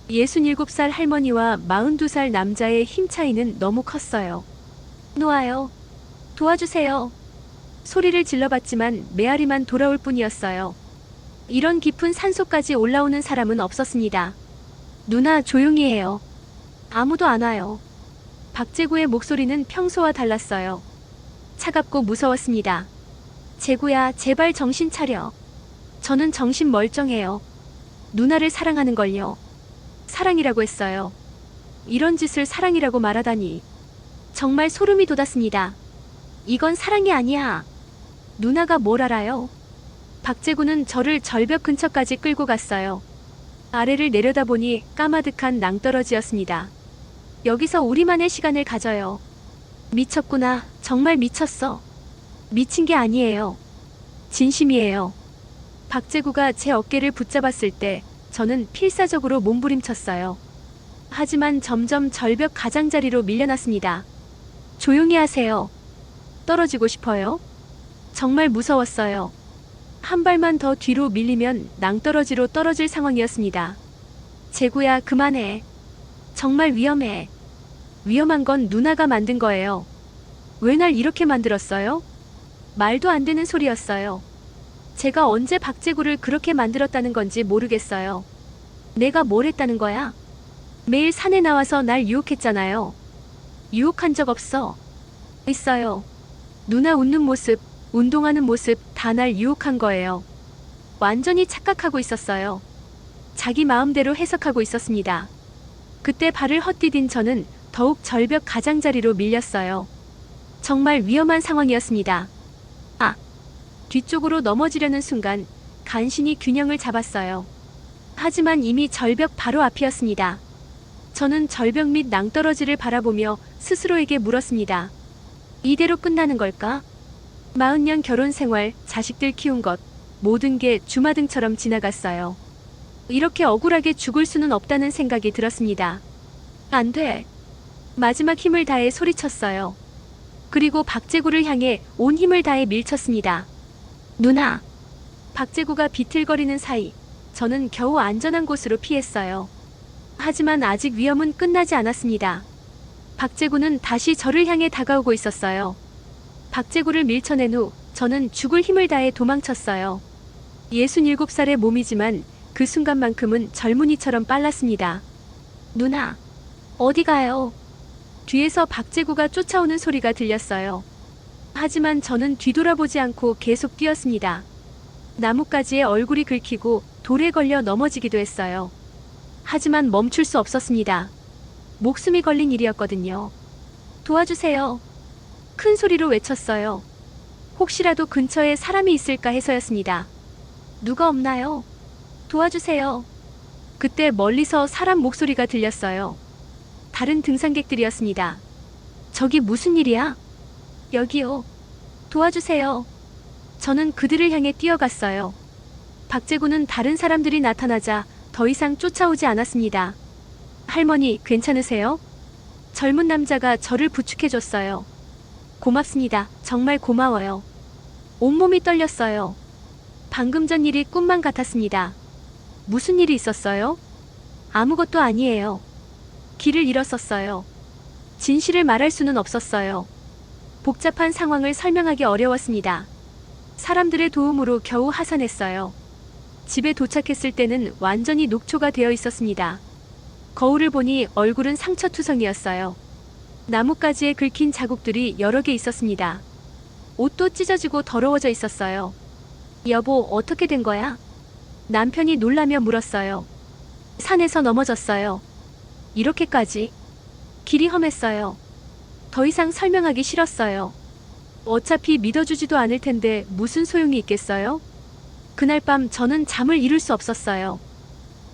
67살 할머니와 42살 남자의 힘 차이는 너무 컸어요. 놓아요. 도와주세요. 소리를 질러봤지만 메아리만 돌아올 뿐이었어요. 이런 깊은 산속까지 올라오는 사람은 없었습니다. 누나, 조용히 해요. 아무도 안 와요. 박재구의 목소리는 평소와 달랐어요. 차갑고 무서웠습니다. 재구야, 제발 정신 차려. 저는 정신 멀쩡해요. 누나를 사랑하는걸요. 사랑이라고 했어요. 이런 짓을 사랑이라고 말하다니. 정말 소름이 돋았습니다. 이건 사랑이 아니야. 누나가 뭘 알아요? 박재구는 저를 절벽 근처까지 끌고 갔어요. 아래를 내려다보니 까마득한 낭떠러지였습니다. 여기서 우리만의 시간을 가져요. 미쳤구나. 정말 미쳤어. 미친 게 아니에요. 진심이에요. 박재구가 제 어깨를 붙잡았을 때 저는 필사적으로 몸부림쳤어요. 하지만 점점 절벽 가장자리로 밀려났습니다. 조용히 하세요. 떨어지고 싶어요? 정말 무서웠어요. 한 발만 더 뒤로 밀리면 낭떠러지로 떨어질 상황이었습니다. 재구야, 그만해. 정말 위험해. 위험한 건 누나가 만든 거예요. 왜 날 이렇게 만들었어요? 말도 안 되는 소리였어요. 제가 언제 박재구를 그렇게 만들었다는 건지 모르겠어요. 내가 뭘 했다는 거야? 매일 산에 나와서 날 유혹했잖아요. 유혹한 적 없어. 있어요. 누나 웃는 모습, 운동하는 모습 다 날 유혹한 거예요. 완전히 착각하고 있었어요. 자기 마음대로 해석하고 있었습니다. 그때 발을 헛디딘 저는 더 더욱 절벽 가장자리로 밀렸어요. 정말 위험한 상황이었습니다. 아! 뒤쪽으로 넘어지려는 순간 간신히 균형을 잡았어요. 하지만 이미 절벽 바로 앞이었습니다. 저는 절벽 밑 낭떠러지를 바라보며 스스로에게 물었습니다. 이대로 끝나는 걸까? 40년 결혼 생활, 자식들 키운 것, 모든 게 주마등처럼 지나갔어요. 이렇게 억울하게 죽을 수는 없다는 생각이 들었습니다. 안 돼. 마지막 힘을 다해 소리쳤어요. 그리고 박재구를 향해 온 힘을 다해 밀쳤습니다. 누나! 박재구가 비틀거리는 사이 저는 겨우 안전한 곳으로 피했어요. 하지만 아직 위험은 끝나지 않았습니다. 박재구는 다시 저를 향해 다가오고 있었어요. 박재구를 밀쳐낸 후 저는 죽을 힘을 다해 도망쳤어요. 67살의 몸이지만 그 순간만큼은 젊은이처럼 빨랐습니다. 누나, 어디 가요? 뒤에서 박재구가 쫓아오는 소리가 들렸어요. 하지만 저는 뒤돌아보지 않고 계속 뛰었습니다. 나뭇가지에 얼굴이 긁히고 돌에 걸려 넘어지기도 했어요. 하지만 멈출 수 없었습니다. 목숨이 걸린 일이었거든요. 도와주세요. 큰 소리로 외쳤어요. 혹시라도 근처에 사람이 있을까 해서였습니다. 누가 없나요? 도와주세요. 그때 멀리서 사람 목소리가 들렸어요. 다른 등산객들이었습니다. 저기 무슨 일이야? 여기요. 도와주세요. 저는 그들을 향해 뛰어갔어요. 박재구는 다른 사람들이 나타나자 더 이상 쫓아오지 않았습니다. 할머니, 괜찮으세요? 젊은 남자가 저를 부축해줬어요. 고맙습니다. 정말 고마워요. 온몸이 떨렸어요. 방금 전 일이 꿈만 같았습니다. 무슨 일이 있었어요? 아무것도 아니에요. 길을 잃었었어요. 진실을 말할 수는 없었어요. 복잡한 상황을 설명하기 어려웠습니다. 사람들의 도움으로 겨우 하산했어요. 집에 도착했을 때는 완전히 녹초가 되어 있었습니다. 거울을 보니 얼굴은 상처투성이었어요. 나뭇가지에 긁힌 자국들이 여러 개 있었습니다. 옷도 찢어지고 더러워져 있었어요. 여보, 어떻게 된 거야? 남편이 놀라며 물었어요. 산에서 넘어졌어요. 이렇게까지? 길이 험했어요. 더 이상 설명하기 싫었어요. 어차피 믿어주지도 않을 텐데 무슨 소용이 있겠어요? 그날 밤 저는 잠을 이룰 수 없었어요.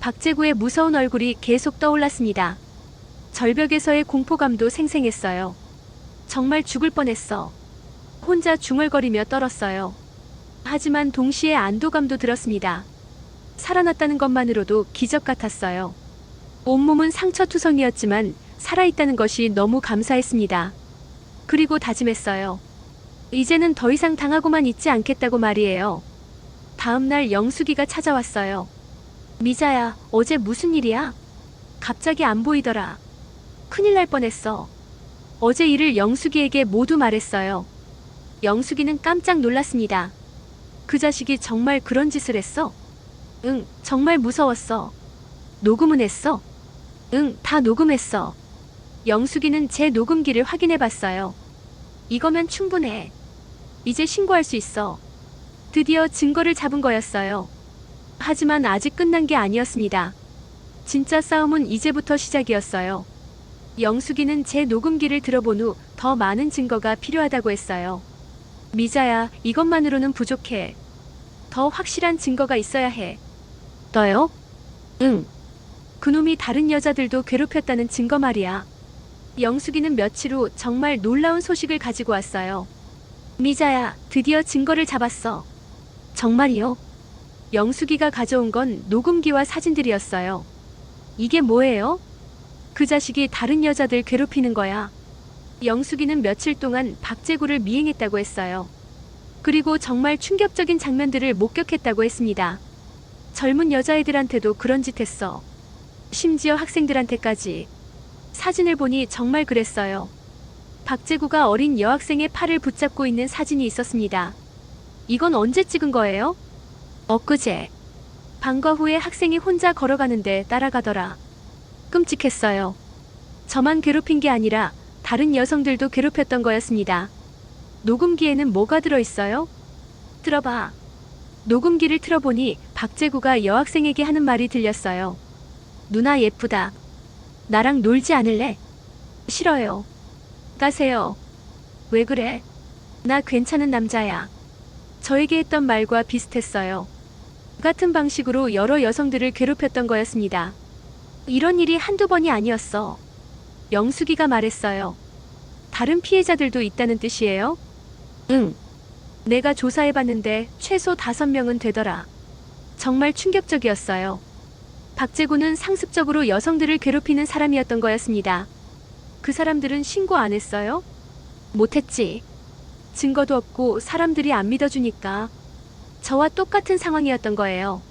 박재구의 무서운 얼굴이 계속 떠올랐습니다. 절벽에서의 공포감도 생생했어요. 정말 죽을 뻔했어. 혼자 중얼거리며 떨었어요. 하지만 동시에 안도감도 들었습니다. 살아났다는 것만으로도 기적 같았어요. 온몸은 상처투성이었지만 살아있다는 것이 너무 감사했습니다. 그리고 다짐했어요. 이제는 더 이상 당하고만 있지 않겠다고 말이에요. 다음날 영숙이가 찾아왔어요. 미자야, 어제 무슨 일이야? 갑자기 안 보이더라. 큰일 날 뻔했어. 어제 일을 영숙이에게 모두 말했어요. 영숙이는 깜짝 놀랐습니다. 그 자식이 정말 그런 짓을 했어? 응, 정말 무서웠어. 녹음은 했어? 응, 다 녹음했어. 영숙이는 제 녹음기를 확인해 봤어요. 이거면 충분해. 이제 신고할 수 있어. 드디어 증거를 잡은 거였어요. 하지만 아직 끝난 게 아니었습니다. 진짜 싸움은 이제부터 시작이었어요. 영숙이는 제 녹음기를 들어본 후 더 많은 증거가 필요하다고 했어요. 미자야, 이것만으로는 부족해. 더 확실한 증거가 있어야 해. 너요? 응. 그놈이 다른 여자들도 괴롭혔다는 증거 말이야. 영숙이는 며칠 후 정말 놀라운 소식을 가지고 왔어요. 미자야, 드디어 증거를 잡았어. 정말이요? 영숙이가 가져온 건 녹음기와 사진들이었어요. 이게 뭐예요? 그 자식이 다른 여자들 괴롭히는 거야. 영숙이는 며칠 동안 박재구를 미행했다고 했어요. 그리고 정말 충격적인 장면들을 목격했다고 했습니다. 젊은 여자애들한테도 그런 짓 했어. 심지어 학생들한테까지. 사진을 보니 정말 그랬어요. 박재구가 어린 여학생의 팔을 붙잡고 있는 사진이 있었습니다. 이건 언제 찍은 거예요? 엊그제. 방과 후에 학생이 혼자 걸어가는데 따라가더라. 끔찍했어요. 저만 괴롭힌 게 아니라 다른 여성들도 괴롭혔던 거였습니다. 녹음기에는 뭐가 들어있어요? 들어봐. 녹음기를 틀어보니 박재구가 여학생에게 하는 말이 들렸어요. 누나 예쁘다. 나랑 놀지 않을래? 싫어요. 가세요. 왜 그래? 나 괜찮은 남자야. 저에게 했던 말과 비슷했어요. 같은 방식으로 여러 여성들을 괴롭혔던 거였습니다. 이런 일이 한두 번이 아니었어. 영숙이가 말했어요. 다른 피해자들도 있다는 뜻이에요? 응. 내가 조사해봤는데 최소 5명은 되더라. 정말 충격적이었어요. 박재구는 상습적으로 여성들을 괴롭히는 사람이었던 거였습니다. 그 사람들은 신고 안 했어요? 못했지. 증거도 없고 사람들이 안 믿어주니까. 저와 똑같은 상황이었던 거예요.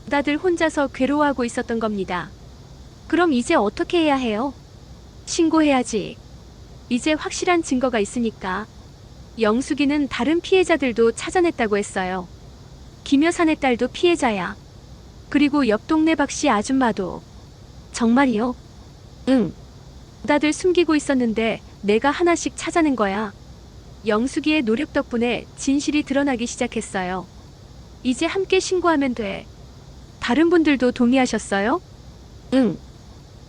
다들 혼자서 괴로워하고 있었던 겁니다. 그럼 이제 어떻게 해야 해요? 신고해야지. 이제 확실한 증거가 있으니까. 영숙이는 다른 피해자들도 찾아냈다고 했어요. 김여산의 딸도 피해자야. 그리고 옆 동네 박씨 아줌마도. 정말이요? 응. 다들 숨기고 있었는데 내가 하나씩 찾아낸 거야. 영숙이의 노력 덕분에 진실이 드러나기 시작했어요. 이제 함께 신고하면 돼. 다른 분들도 동의하셨어요? 응.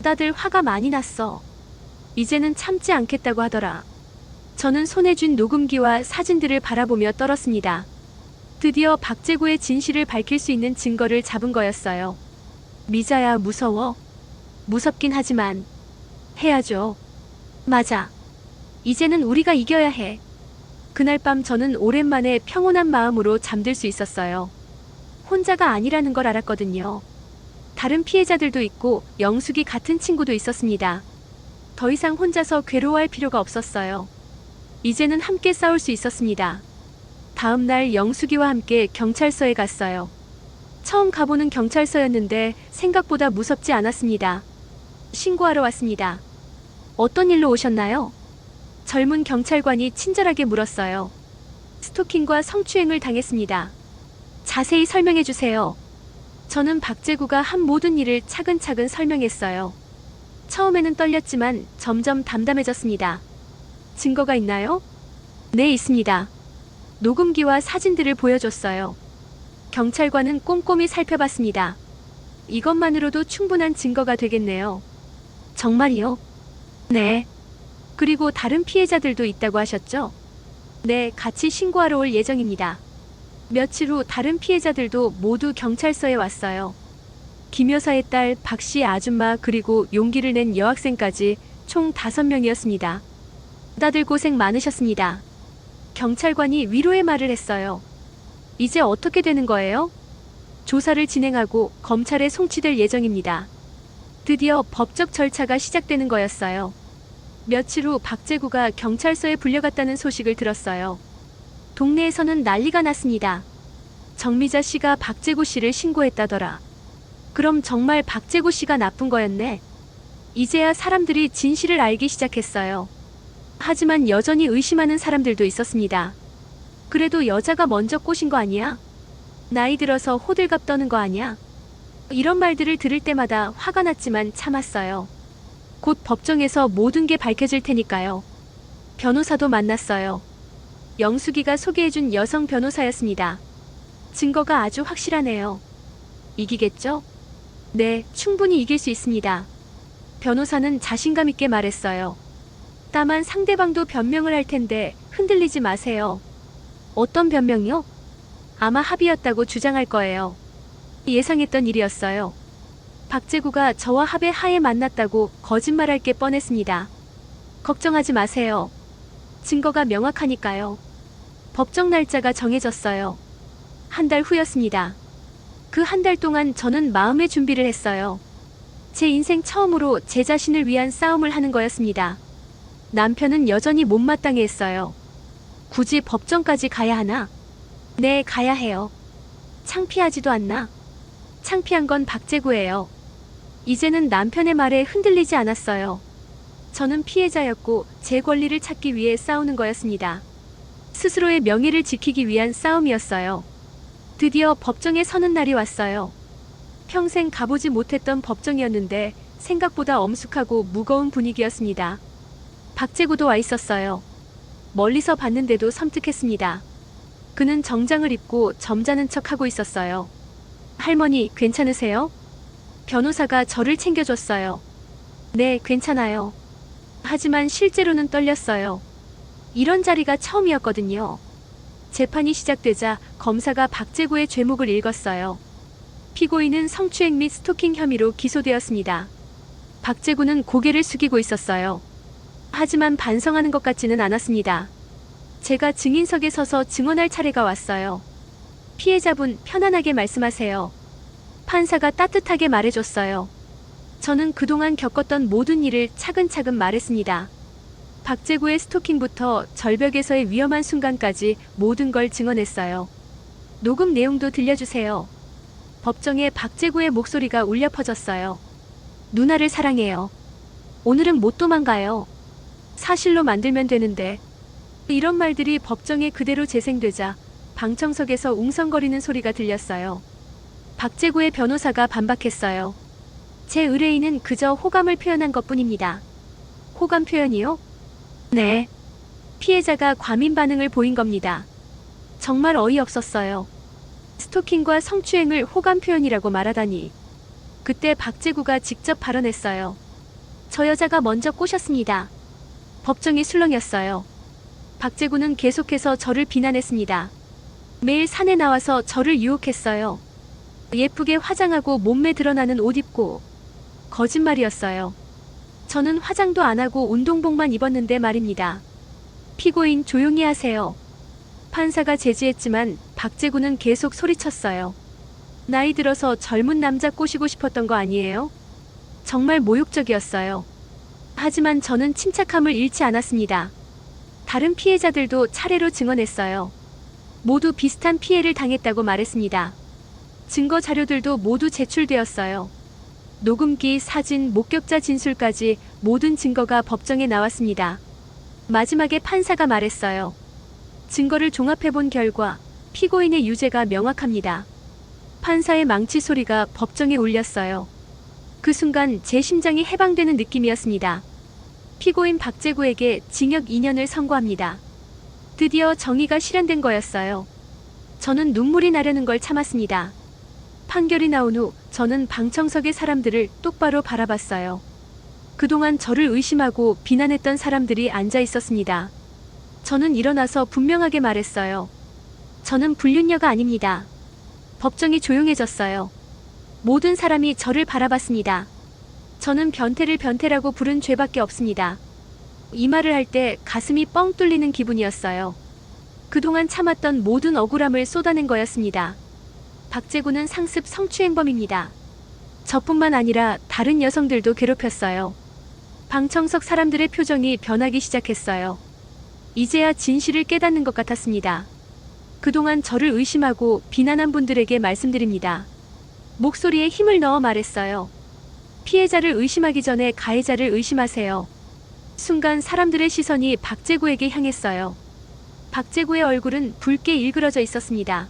다들 화가 많이 났어. 이제는 참지 않겠다고 하더라. 저는 손에 쥔 녹음기와 사진들을 바라보며 떨었습니다. 드디어 박재구의 진실을 밝힐 수 있는 증거를 잡은 거였어요. 미자야, 무서워. 무섭긴 하지만 해야죠. 맞아. 이제는 우리가 이겨야 해. 그날 밤 저는 오랜만에 평온한 마음으로 잠들 수 있었어요. 혼자가 아니라는 걸 알았거든요. 다른 피해자들도 있고 영숙이 같은 친구도 있었습니다. 더 이상 혼자서 괴로워할 필요가 없었어요. 이제는 함께 싸울 수 있었습니다. 다음 날 영숙이와 함께 경찰서에 갔어요. 처음 가보는 경찰서였는데 생각보다 무섭지 않았습니다. 신고하러 왔습니다. 어떤 일로 오셨나요? 젊은 경찰관이 친절하게 물었어요. 스토킹과 성추행을 당했습니다. 자세히 설명해 주세요. 저는 박재구가 한 모든 일을 차근차근 설명했어요. 처음에는 떨렸지만 점점 담담해졌습니다. 증거가 있나요? 네, 있습니다. 녹음기와 사진들을 보여줬어요. 경찰관은 꼼꼼히 살펴봤습니다. 이것만으로도 충분한 증거가 되겠네요. 정말이요? 네. 그리고 다른 피해자들도 있다고 하셨죠? 네, 같이 신고하러 올 예정입니다. 며칠 후 다른 피해자들도 모두 경찰서에 왔어요. 김 여사의 딸 박씨 아줌마 그리고 용기를 낸 여학생까지 총 5명이었습니다. 다들 고생 많으셨습니다. 경찰관이 위로의 말을 했어요. 이제 어떻게 되는 거예요? 조사를 진행하고 검찰에 송치될 예정입니다. 드디어 법적 절차가 시작되는 거였어요. 며칠 후 박재구가 경찰서에 불려갔다는 소식을 들었어요. 동네에서는 난리가 났습니다. 정미자 씨가 박재구 씨를 신고했다더라. 그럼 정말 박재구 씨가 나쁜 거였네. 이제야 사람들이 진실을 알기 시작했어요. 하지만 여전히 의심하는 사람들도 있었습니다. 그래도 여자가 먼저 꼬신 거 아니야? 나이 들어서 호들갑 떠는 거 아니야? 이런 말들을 들을 때마다 화가 났지만 참았어요. 곧 법정에서 모든 게 밝혀질 테니까요. 변호사도 만났어요. 영숙이가 소개해준 여성 변호사였습니다. 증거가 아주 확실하네요. 이기겠죠? 네, 충분히 이길 수 있습니다. 변호사는 자신감 있게 말했어요. 다만 상대방도 변명을 할 텐데 흔들리지 마세요. 어떤 변명이요? 아마 합의였다고 주장할 거예요. 예상했던 일이었어요. 박재구가 저와 합의 하에 만났다고 거짓말할 게 뻔했습니다. 걱정하지 마세요. 증거가 명확하니까요. 법정 날짜가 정해졌어요. 한 달 후였습니다. 그 한 달 동안 저는 마음의 준비를 했어요. 제 인생 처음으로 제 자신을 위한 싸움을 하는 거였습니다. 남편은 여전히 못마땅해 했어요. 굳이 법정까지 가야 하나? 네, 가야 해요. 창피하지도 않나? 창피한 건 박재구예요. 이제는 남편의 말에 흔들리지 않았어요. 저는 피해자였고 제 권리를 찾기 위해 싸우는 거였습니다. 스스로의 명예를 지키기 위한 싸움이었어요. 드디어 법정에 서는 날이 왔어요. 평생 가보지 못했던 법정이었는데 생각보다 엄숙하고 무거운 분위기였습니다. 박재구도 와 있었어요. 멀리서 봤는데도 섬뜩했습니다. 그는 정장을 입고 점잖은 척하고 있었어요. 할머니, 괜찮으세요? 변호사가 저를 챙겨줬어요. 네, 괜찮아요. 하지만 실제로는 떨렸어요. 이런 자리가 처음이었거든요. 재판이 시작되자 검사가 박재구의 죄목을 읽었어요. 피고인은 성추행 및 스토킹 혐의로 기소되었습니다. 박재구는 고개를 숙이고 있었어요. 하지만 반성하는 것 같지는 않았습니다. 제가 증인석에 서서 증언할 차례가 왔어요. 피해자분 편안하게 말씀하세요. 판사가 따뜻하게 말해줬어요. 저는 그동안 겪었던 모든 일을 차근차근 말했습니다. 박재구의 스토킹부터 절벽에서의 위험한 순간까지 모든 걸 증언했어요. 녹음 내용도 들려주세요. 법정에 박재구의 목소리가 울려 퍼졌어요. 누나를 사랑해요. 오늘은 못 도망가요. 사실로 만들면 되는데. 이런 말들이 법정에 그대로 재생되자 방청석에서 웅성거리는 소리가 들렸어요. 박재구의 변호사가 반박했어요. 제 의뢰인은 그저 호감을 표현한 것뿐입니다. 호감 표현이요? 네. 피해자가 과민 반응을 보인 겁니다. 정말 어이없었어요. 스토킹과 성추행을 호감 표현이라고 말하다니. 그때 박재구가 직접 발언했어요. 저 여자가 먼저 꼬셨습니다. 법정이 술렁였어요. 박재구는 계속해서 저를 비난했습니다. 매일 산에 나와서 저를 유혹했어요. 예쁘게 화장하고 몸매 드러나는 옷 입고. 거짓말이었어요. 저는 화장도 안 하고 운동복만 입었는데 말입니다. 피고인 조용히 하세요. 판사가 제지했지만 박재구는 계속 소리쳤어요. 나이 들어서 젊은 남자 꼬시고 싶었던 거 아니에요? 정말 모욕적이었어요. 하지만 저는 침착함을 잃지 않았습니다. 다른 피해자들도 차례로 증언했어요. 모두 비슷한 피해를 당했다고 말했습니다. 증거 자료들도 모두 제출되었어요. 녹음기, 사진, 목격자 진술까지 모든 증거가 법정에 나왔습니다. 마지막에 판사가 말했어요. 증거를 종합해본 결과 피고인의 유죄가 명확합니다. 판사의 망치 소리가 법정에 울렸어요. 그 순간 제 심장이 해방되는 느낌이었습니다. 피고인 박재구에게 징역 2년을 선고합니다. 드디어 정의가 실현된 거였어요. 저는 눈물이 나려는 걸 참았습니다. 판결이 나온 후 저는 방청석의 사람들을 똑바로 바라봤어요. 그동안 저를 의심하고 비난했던 사람들이 앉아 있었습니다. 저는 일어나서 분명하게 말했어요. 저는 불륜녀가 아닙니다. 법정이 조용해졌어요. 모든 사람이 저를 바라봤습니다. 저는 변태를 변태라고 부른 죄밖에 없습니다. 이 말을 할 때 가슴이 뻥 뚫리는 기분이었어요. 그동안 참았던 모든 억울함을 쏟아낸 거였습니다. 박재구는 상습 성추행범입니다. 저뿐만 아니라 다른 여성들도 괴롭혔어요. 방청석 사람들의 표정이 변하기 시작했어요. 이제야 진실을 깨닫는 것 같았습니다. 그동안 저를 의심하고 비난한 분들에게 말씀드립니다. 목소리에 힘을 넣어 말했어요. 피해자를 의심하기 전에 가해자를 의심하세요. 순간 사람들의 시선이 박재구에게 향했어요. 박재구의 얼굴은 붉게 일그러져 있었습니다.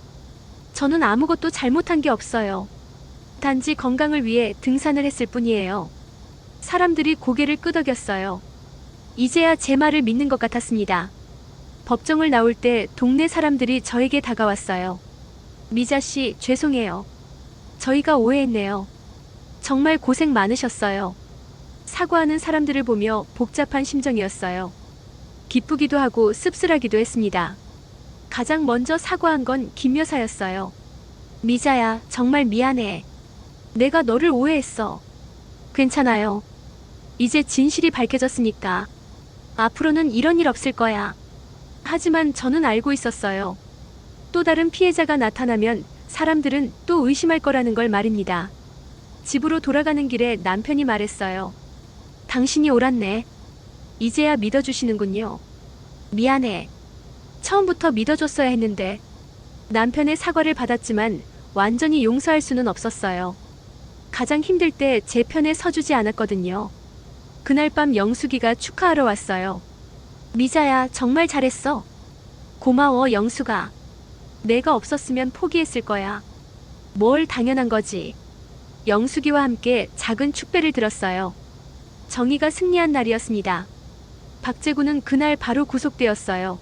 저는 아무것도 잘못한 게 없어요. 단지 건강을 위해 등산을 했을 뿐이에요. 사람들이 고개를 끄덕였어요. 이제야 제 말을 믿는 것 같았습니다. 법정을 나올 때 동네 사람들이 저에게 다가왔어요. 미자 씨, 죄송해요. 저희가 오해했네요. 정말 고생 많으셨어요. 사과하는 사람들을 보며 복잡한 심정이었어요. 기쁘기도 하고 씁쓸하기도 했습니다. 가장 먼저 사과한 건 김 여사였어요. 미자야, 정말 미안해. 내가 너를 오해했어. 괜찮아요. 이제 진실이 밝혀졌으니까. 앞으로는 이런 일 없을 거야. 하지만 저는 알고 있었어요. 또 다른 피해자가 나타나면 사람들은 또 의심할 거라는 걸 말입니다. 집으로 돌아가는 길에 남편이 말했어요. 당신이 옳았네. 이제야 믿어주시는군요. 미안해. 처음부터 믿어줬어야 했는데. 남편의 사과를 받았지만 완전히 용서할 수는 없었어요. 가장 힘들 때 제 편에 서주지 않았거든요. 그날 밤 영숙이가 축하하러 왔어요. 미자야, 정말 잘했어. 고마워, 영숙아. 내가 없었으면 포기했을 거야. 뭘 당연한 거지. 영숙이와 함께 작은 축배를 들었어요. 정의가 승리한 날이었습니다. 박재구는 그날 바로 구속되었어요.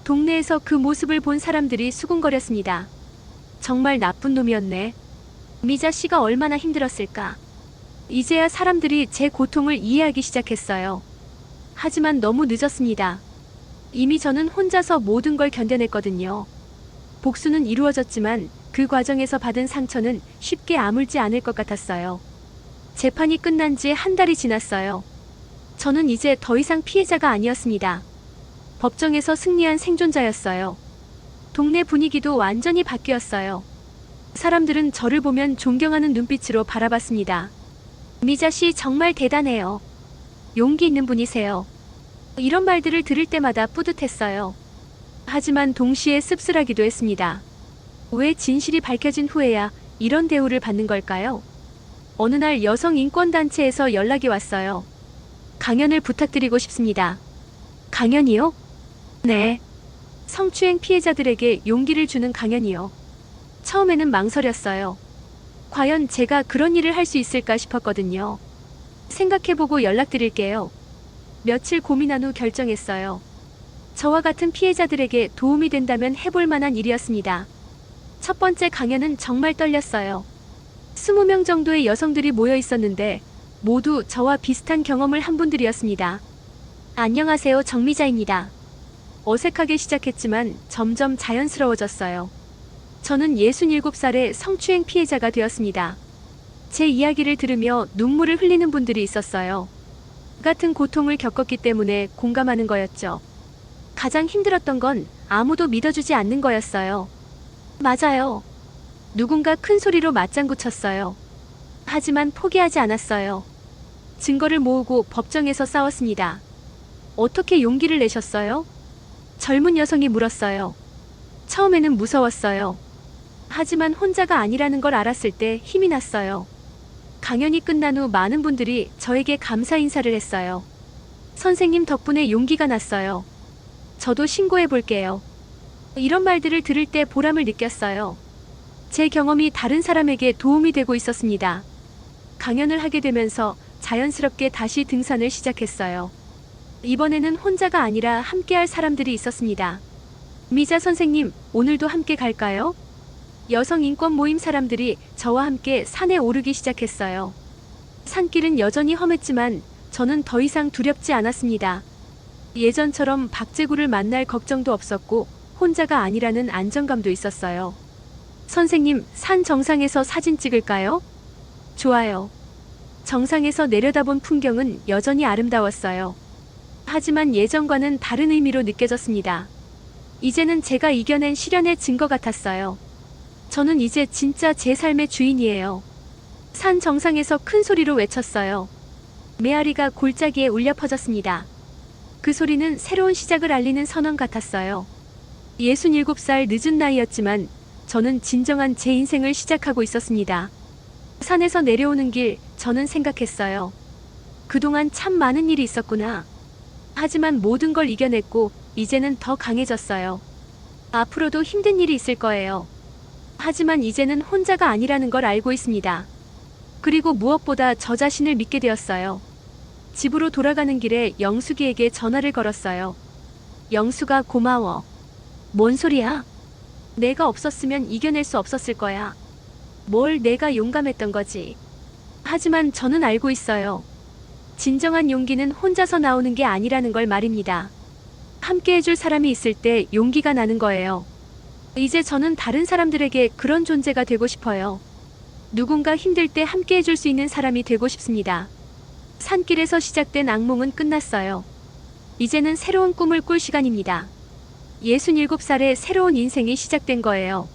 동네에서 그 모습을 본 사람들이 수군거렸습니다. 정말 나쁜 놈이었네. 미자 씨가 얼마나 힘들었을까. 이제야 사람들이 제 고통을 이해하기 시작했어요. 하지만 너무 늦었습니다. 이미 저는 혼자서 모든 걸 견뎌냈거든요. 복수는 이루어졌지만 그 과정에서 받은 상처는 쉽게 아물지 않을 것 같았어요. 재판이 끝난 지 한 달이 지났어요. 저는 이제 더 이상 피해자가 아니었습니다. 법정에서 승리한 생존자였어요. 동네 분위기도 완전히 바뀌었어요. 사람들은 저를 보면 존경하는 눈빛으로 바라봤습니다. 미자 씨 정말 대단해요. 용기 있는 분이세요. 이런 말들을 들을 때마다 뿌듯했어요. 하지만 동시에 씁쓸하기도 했습니다. 왜 진실이 밝혀진 후에야 이런 대우를 받는 걸까요? 어느 날 여성 인권단체에서 연락이 왔어요. 강연을 부탁드리고 싶습니다. 강연이요? 네. 성추행 피해자들에게 용기를 주는 강연이요. 처음에는 망설였어요. 과연 제가 그런 일을 할 수 있을까 싶었거든요. 생각해보고 연락드릴게요. 며칠 고민한 후 결정했어요. 저와 같은 피해자들에게 도움이 된다면 해볼 만한 일이었습니다. 첫 번째 강연은 정말 떨렸어요. 20명 정도의 여성들이 모여 있었는데 모두 저와 비슷한 경험을 한 분들이었습니다. 안녕하세요, 정미자입니다. 어색하게 시작했지만 점점 자연스러워졌어요. 저는 67살의 성추행 피해자가 되었습니다. 제 이야기를 들으며 눈물을 흘리는 분들이 있었어요. 같은 고통을 겪었기 때문에 공감하는 거였죠. 가장 힘들었던 건 아무도 믿어주지 않는 거였어요. 맞아요. 누군가 큰 소리로 맞장구 쳤어요. 하지만 포기하지 않았어요. 증거를 모으고 법정에서 싸웠습니다. 어떻게 용기를 내셨어요? 젊은 여성이 물었어요. 처음에는 무서웠어요. 하지만 혼자가 아니라는 걸 알았을 때 힘이 났어요. 강연이 끝난 후 많은 분들이 저에게 감사 인사를 했어요. 선생님 덕분에 용기가 났어요. 저도 신고해 볼게요. 이런 말들을 들을 때 보람을 느꼈어요. 제 경험이 다른 사람에게 도움이 되고 있었습니다. 강연을 하게 되면서 자연스럽게 다시 등산을 시작했어요. 이번에는 혼자가 아니라 함께할 사람들이 있었습니다. 미자 선생님, 오늘도 함께 갈까요? 여성 인권 모임 사람들이 저와 함께 산에 오르기 시작했어요. 산길은 여전히 험했지만 저는 더 이상 두렵지 않았습니다. 예전처럼 박제구를 만날 걱정도 없었고 혼자가 아니라는 안정감도 있었어요. 선생님, 산 정상에서 사진 찍을까요? 좋아요. 정상에서 내려다본 풍경은 여전히 아름다웠어요. 하지만 예전과는 다른 의미로 느껴졌습니다. 이제는 제가 이겨낸 시련의 증거 같았어요. 저는 이제 진짜 제 삶의 주인이에요. 산 정상에서 큰 소리로 외쳤어요. 메아리가 골짜기에 울려 퍼졌습니다. 그 소리는 새로운 시작을 알리는 선언 같았어요. 67살 늦은 나이였지만 저는 진정한 제 인생을 시작하고 있었습니다. 산에서 내려오는 길, 저는 생각했어요. 그동안 참 많은 일이 있었구나. 하지만 모든 걸 이겨냈고 이제는 더 강해졌어요. 앞으로도 힘든 일이 있을 거예요. 하지만 이제는 혼자가 아니라는 걸 알고 있습니다. 그리고 무엇보다 저 자신을 믿게 되었어요. 집으로 돌아가는 길에 영숙이에게 전화를 걸었어요. 영숙아, 고마워. 뭔 소리야? 내가 없었으면 이겨낼 수 없었을 거야. 뭘 내가 용감했던 거지. 하지만 저는 알고 있어요. 진정한 용기는 혼자서 나오는 게 아니라는 걸 말입니다. 함께 해줄 사람이 있을 때 용기가 나는 거예요. 이제 저는 다른 사람들에게 그런 존재가 되고 싶어요. 누군가 힘들 때 함께 해줄 수 있는 사람이 되고 싶습니다. 산길에서 시작된 악몽은 끝났어요. 이제는 새로운 꿈을 꿀 시간입니다. 67살의 새로운 인생이 시작된 거예요.